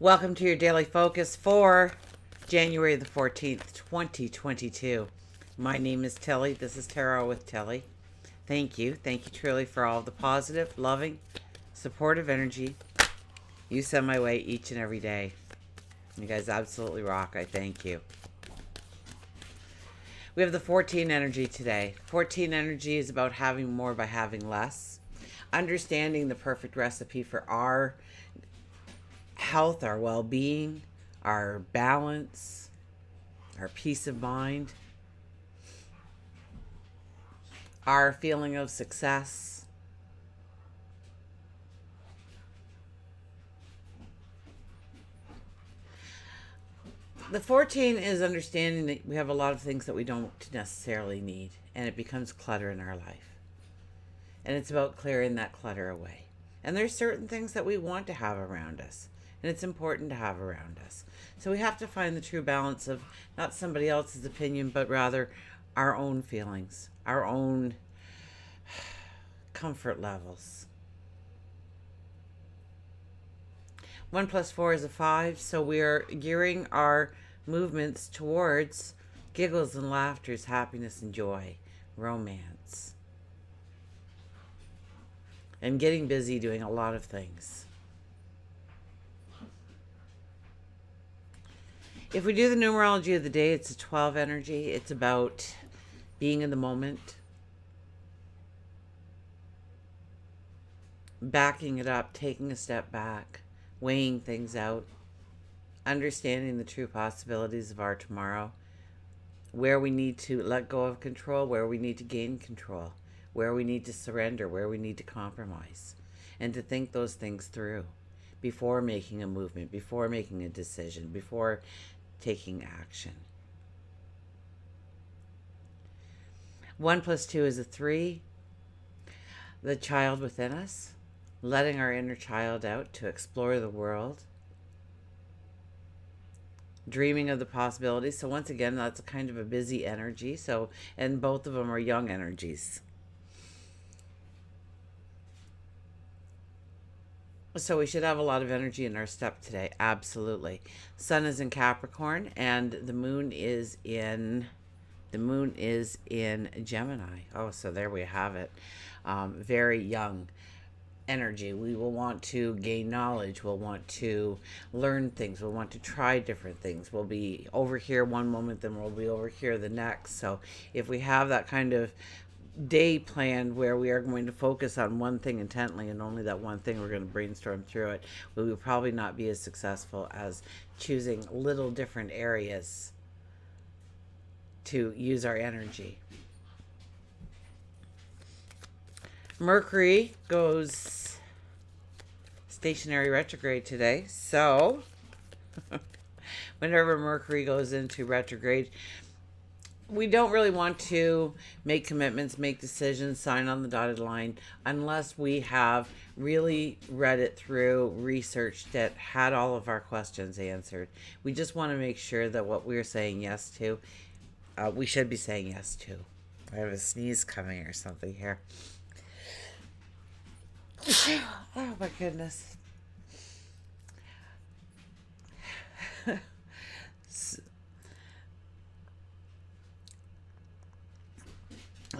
Welcome to your daily focus for January the 14th, 2022. My name is Tilly. This is Tarot with Tilly. Thank you. Thank you truly for all the positive, loving, supportive energy you send my way each and every day. You guys absolutely rock. I thank you. We have the 14 energy today. 14 energy is about having more by having less. Understanding the perfect recipe for our health, our well-being, our balance, our peace of mind, our feeling of success. The 14 is understanding that we have a lot of things that we don't necessarily need, and it becomes clutter in our life. And it's about clearing that clutter away. And there's certain things that we want to have around us, and it's important to have around us. So we have to find the true balance of not somebody else's opinion, but rather our own feelings, our own comfort levels. 1 plus 4 is a 5, so we are gearing our movements towards giggles and laughters, happiness and joy, romance, and getting busy doing a lot of things. If we do the numerology of the day, it's a 12 energy. It's about being in the moment, backing it up, taking a step back, weighing things out, understanding the true possibilities of our tomorrow, where we need to let go of control, where we need to gain control, where we need to surrender, where we need to compromise, and to think those things through before making a movement, before making a decision, before taking action. 1 plus 2 is a 3. The child within us, letting our inner child out to explore the world, dreaming of the possibilities. So once again, that's a kind of a busy energy. So, and both of them are young energies. So we should have a lot of energy in our step today. Absolutely. Sun is in Capricorn and the moon is in Gemini. Oh, so there we have it. Very young energy. We will want to gain knowledge. We'll want to learn things. We'll want to try different things. We'll be over here one moment, then we'll be over here the next. So if we have that kind of day planned where we are going to focus on one thing intently and only that one thing, we're going to brainstorm through it, we will probably not be as successful as choosing little different areas to use our energy. Mercury goes stationary retrograde today, so whenever Mercury goes into retrograde, we don't really want to make commitments, make decisions, sign on the dotted line unless we have really read it through, researched it, had all of our questions answered. We just want to make sure that what we're saying yes to, we should be saying yes to. I have a sneeze coming or something here. Oh my goodness.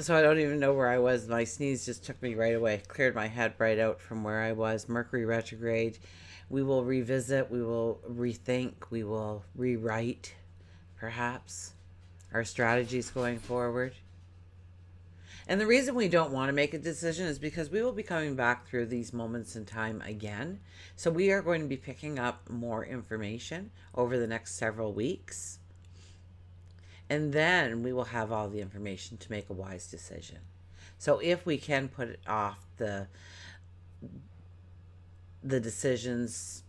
So I don't even know where I was. My sneeze just took me right away. Cleared my head right out from where I was. Mercury retrograde. We will revisit. We will rethink. We will rewrite, perhaps, our strategies going forward. And the reason we don't want to make a decision is because we will be coming back through these moments in time again. So we are going to be picking up more information over the next several weeks. And then we will have all the information to make a wise decision. So if we can put it off the decisions,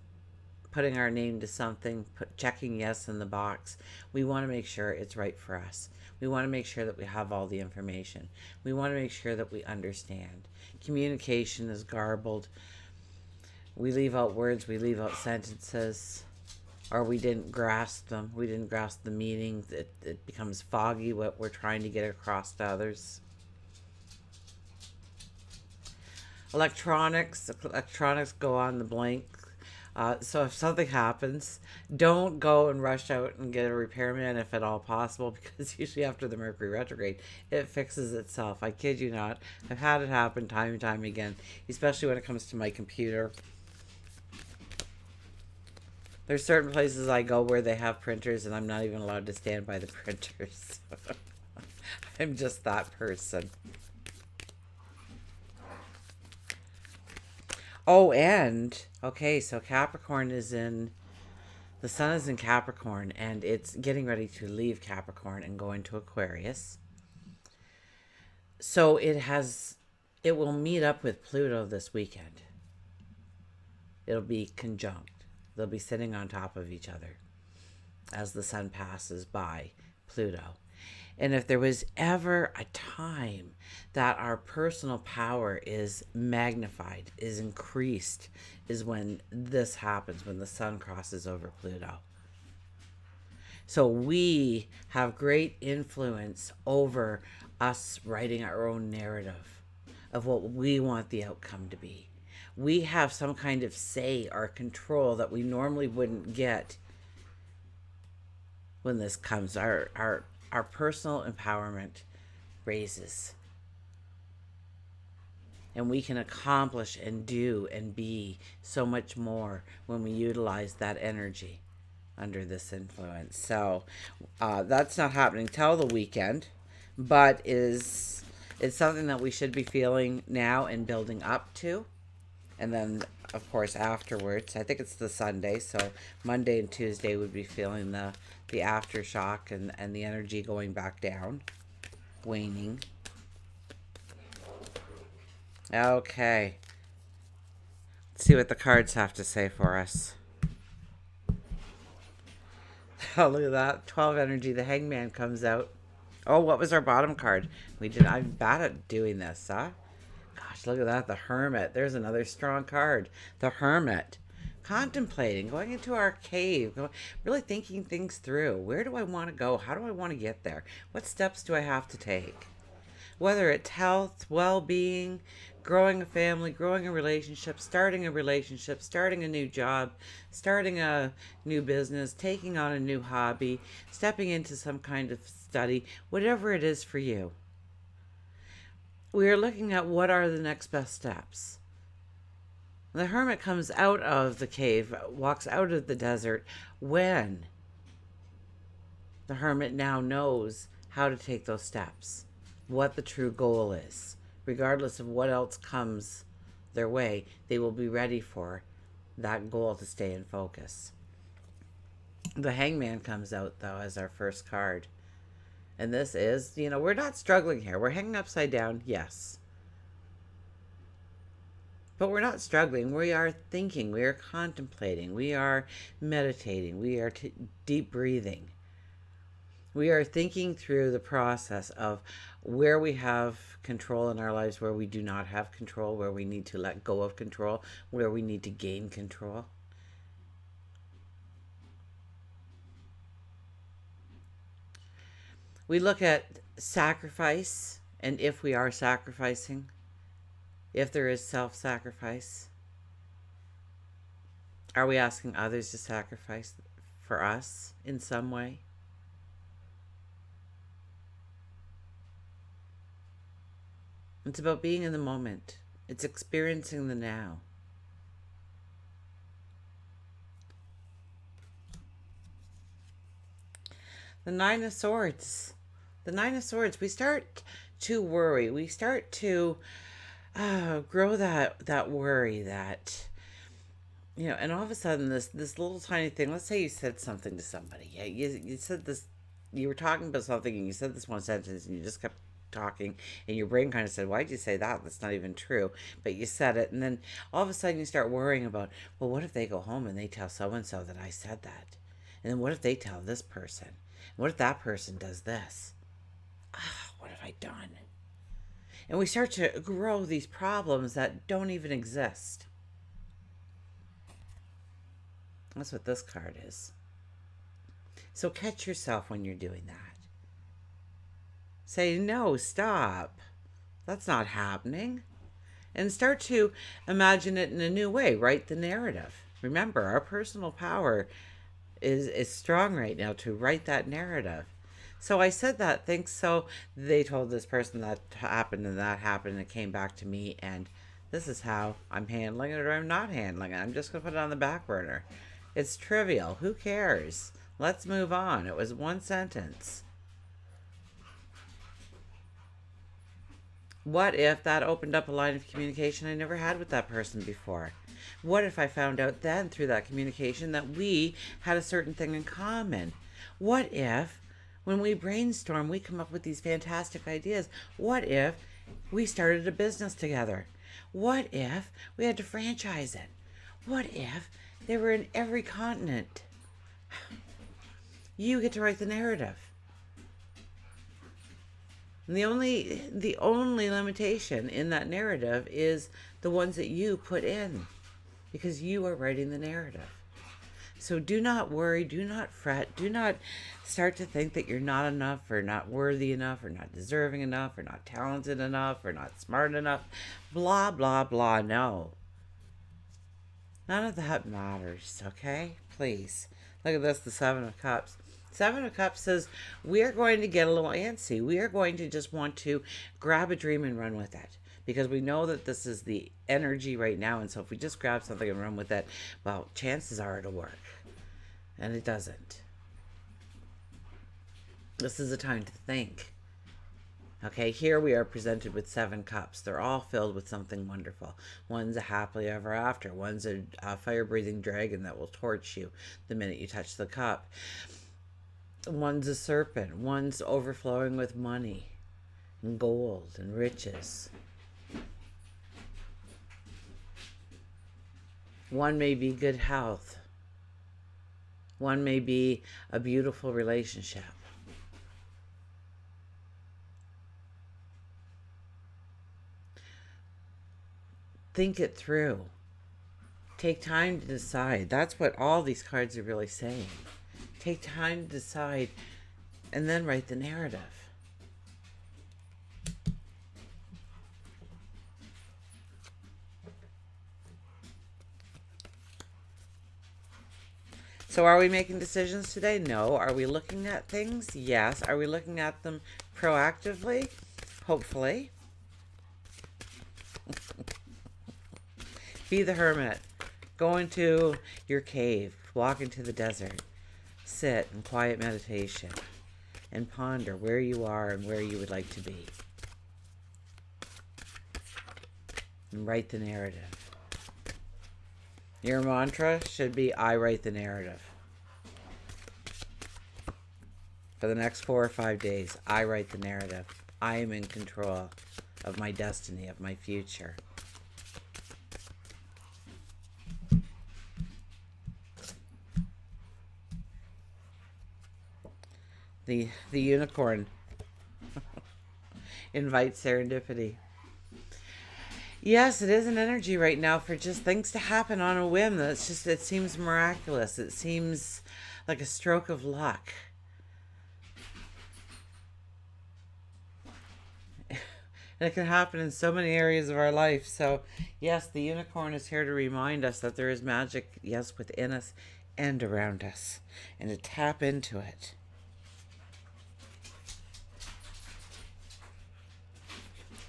putting our name to something, checking yes in the box, we want to make sure it's right for us. We want to make sure that we have all the information. We want to make sure that we understand. Communication is garbled. We leave out words, we leave out sentences, or we didn't grasp them. We didn't grasp the meaning. It becomes foggy what we're trying to get across to others. Electronics go on the blank. So if something happens, don't go and rush out and get a repairman if at all possible, because usually after the Mercury retrograde, it fixes itself. I kid you not. I've had it happen time and time again, especially when it comes to my computer. There's certain places I go where they have printers, and I'm not even allowed to stand by the printers. I'm just that person. Oh, and okay, so Capricorn is in the sun is in Capricorn, and it's getting ready to leave Capricorn and go into Aquarius. So it will meet up with Pluto this weekend. It'll be conjunct. They'll be sitting on top of each other as the sun passes by Pluto. And if there was ever a time that our personal power is magnified, is increased, is when this happens, when the sun crosses over Pluto. So we have great influence over us writing our own narrative of what we want the outcome to be. We have some kind of say or control that we normally wouldn't get when this comes. Our personal empowerment raises. And we can accomplish and do and be so much more when we utilize that energy under this influence. So that's not happening till the weekend, but it's something that we should be feeling now and building up to. And then, of course, afterwards, I think it's the Sunday, so Monday and Tuesday would be feeling the aftershock and the energy going back down, waning. Okay. Let's see what the cards have to say for us. Oh, look at that. 12 energy. The Hangman comes out. Oh, what was our bottom card? I'm bad at doing this, huh? Gosh, look at that. The Hermit. There's another strong card. The Hermit. Contemplating, going into our cave, really thinking things through. Where do I want to go? How do I want to get there? What steps do I have to take? Whether it's health, well-being, growing a family, growing a relationship, starting a new job, starting a new business, taking on a new hobby, stepping into some kind of study, whatever it is for you. We are looking at what are the next best steps. The Hermit comes out of the cave, walks out of the desert when the Hermit now knows how to take those steps, what the true goal is. Regardless of what else comes their way, they will be ready for that goal to stay in focus. The Hangman comes out, though, as our first card. And this is, we're not struggling here. We're hanging upside down, yes. But we're not struggling. We are thinking. We are contemplating. We are meditating. We are deep breathing. We are thinking through the process of where we have control in our lives, where we do not have control, where we need to let go of control, where we need to gain control. We look at sacrifice, and if we are sacrificing, if there is self-sacrifice, are we asking others to sacrifice for us in some way? It's about being in the moment. It's experiencing the now. The Nine of Swords. The Nine of Swords. We start to worry. We start to grow that worry that, and all of a sudden this little tiny thing. Let's say you said something to somebody. Yeah, you said this. You were talking about something and you said this one sentence and you just kept talking and your brain kind of said, why'd you say that? That's not even true. But you said it, and then all of a sudden you start worrying about, well, what if they go home and they tell so and so that I said that? And then what if they tell this person? What if that person does this? What have I done? And we start to grow these problems that don't even exist. That's what this card is. So catch yourself when you're doing that. Say, no, stop. That's not happening. And start to imagine it in a new way. Write the narrative. Remember, our personal power is strong right now to write that narrative. So I said that, thanks. So they told this person that happened and that happened, and it came back to me, and this is how I'm handling it or I'm not handling it. I'm just going to put it on the back burner. It's trivial. Who cares? Let's move on. It was one sentence. What if that opened up a line of communication I never had with that person before? What if I found out then through that communication that we had a certain thing in common? What if when we brainstorm, we come up with these fantastic ideas? What if we started a business together? What if we had to franchise it? What if they were in every continent? You get to write the narrative. And the only limitation in that narrative is the ones that you put in, because you are writing the narrative. So do not worry, do not fret, do not start to think that you're not enough or not worthy enough or not deserving enough or not talented enough or not smart enough. Blah, blah, blah. No. None of that matters, okay? Please. Look at this, the Seven of Cups. Seven of Cups says we are going to get a little antsy. We are going to just want to grab a dream and run with it, because we know that this is the energy right now. And so if we just grab something and run with it, well, chances are it'll work. And it doesn't. This is a time to think. Okay, here we are presented with 7 cups. They're all filled with something wonderful. One's a happily ever after. One's a fire-breathing dragon that will torch you the minute you touch the cup. One's a serpent. One's overflowing with money and gold and riches. One may be good health. One may be a beautiful relationship. Think it through. Take time to decide. That's what all these cards are really saying. Take time to decide and then write the narrative. So are we making decisions today? No. Are we looking at things? Yes. Are we looking at them proactively? Hopefully. Be the hermit. Go into your cave. Walk into the desert. Sit in quiet meditation and ponder where you are and where you would like to be. And write the narrative. Your mantra should be, I write the narrative. For the next 4 or 5 days, I write the narrative. I am in control of my destiny, of my future. The unicorn invites serendipity. Yes, it is an energy right now for just things to happen on a whim. That's just, it seems miraculous. It seems like a stroke of luck. And it can happen in so many areas of our life. So, yes, the unicorn is here to remind us that there is magic, yes, within us and around us, and to tap into it.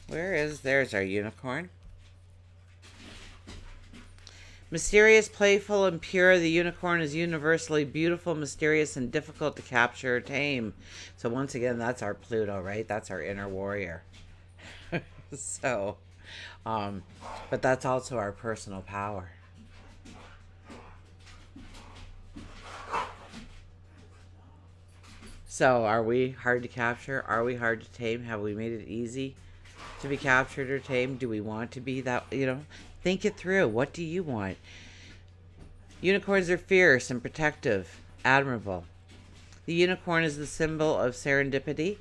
There's our unicorn. Mysterious, playful, and pure, the unicorn is universally beautiful, mysterious, and difficult to capture or tame. So once again, that's our Pluto, right? That's our inner warrior. So, but that's also our personal power. So are we hard to capture? Are we hard to tame? Have we made it easy to be captured or tamed? Do we want to be that, think it through. What do you want? Unicorns are fierce and protective, admirable. The unicorn is the symbol of serendipity,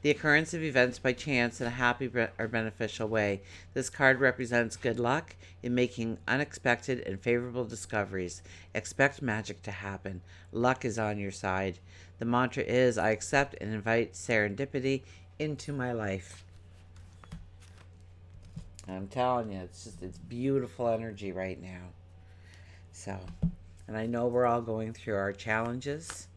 the occurrence of events by chance in a happy or beneficial way. This card represents good luck in making unexpected and favorable discoveries. Expect magic to happen. Luck is on your side. The mantra is, I accept and invite serendipity into my life. I'm telling you, it's beautiful energy right now. So, and I know we're all going through our challenges.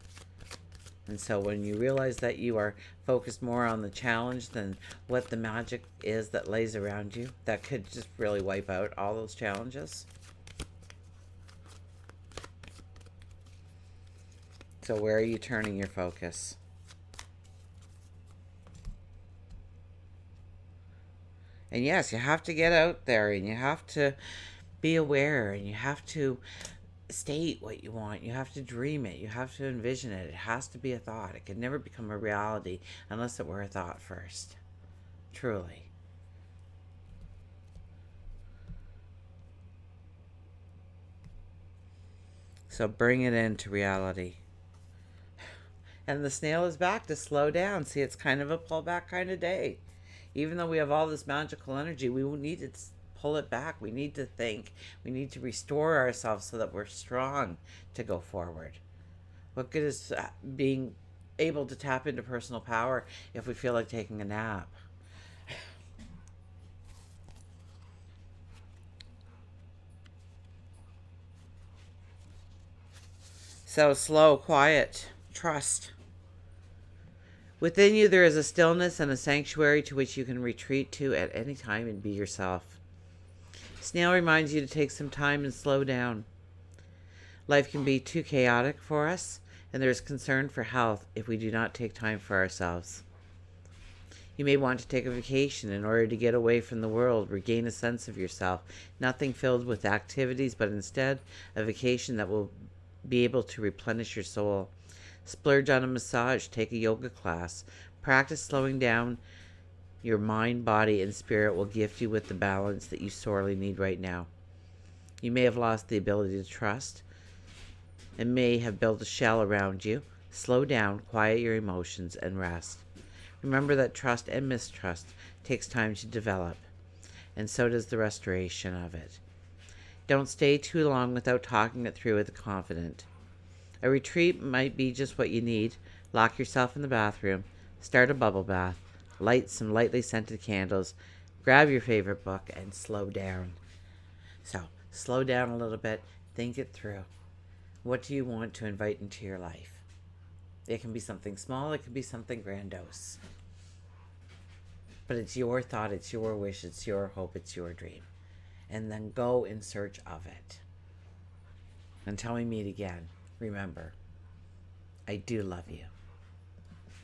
And so when you realize that you are focused more on the challenge than what the magic is that lays around you, that could just really wipe out all those challenges. So where are you turning your focus? And yes, you have to get out there and you have to be aware and you have to state what you want. You have to dream it. You have to envision it. It has to be a thought. It can never become a reality unless it were a thought first. Truly. So bring it into reality. And the snail is back to slow down. See, it's kind of a pullback kind of day. Even though we have all this magical energy, we need to pull it back. We need to think. We need to restore ourselves so that we're strong to go forward. What good is being able to tap into personal power if we feel like taking a nap? So slow, quiet, trust. Within you, there is a stillness and a sanctuary to which you can retreat to at any time and be yourself. Snail reminds you to take some time and slow down. Life can be too chaotic for us, and there is concern for health if we do not take time for ourselves. You may want to take a vacation in order to get away from the world, regain a sense of yourself. Nothing filled with activities, but instead a vacation that will be able to replenish your soul. Splurge on a massage, take a yoga class. Practice slowing down. Your mind, body, and spirit will gift you with the balance that you sorely need right now. You may have lost the ability to trust and may have built a shell around you. Slow down, quiet your emotions, and rest. Remember that trust and mistrust takes time to develop, and so does the restoration of it. Don't stay too long without talking it through with a confidant. A retreat might be just what you need. Lock yourself in the bathroom, start a bubble bath, light some lightly scented candles, grab your favorite book, and slow down. So, slow down a little bit, think it through. What do you want to invite into your life? It can be something small, it can be something grandiose. But it's your thought, it's your wish, it's your hope, it's your dream. And then go in search of it. Until we meet again, remember, I do love you.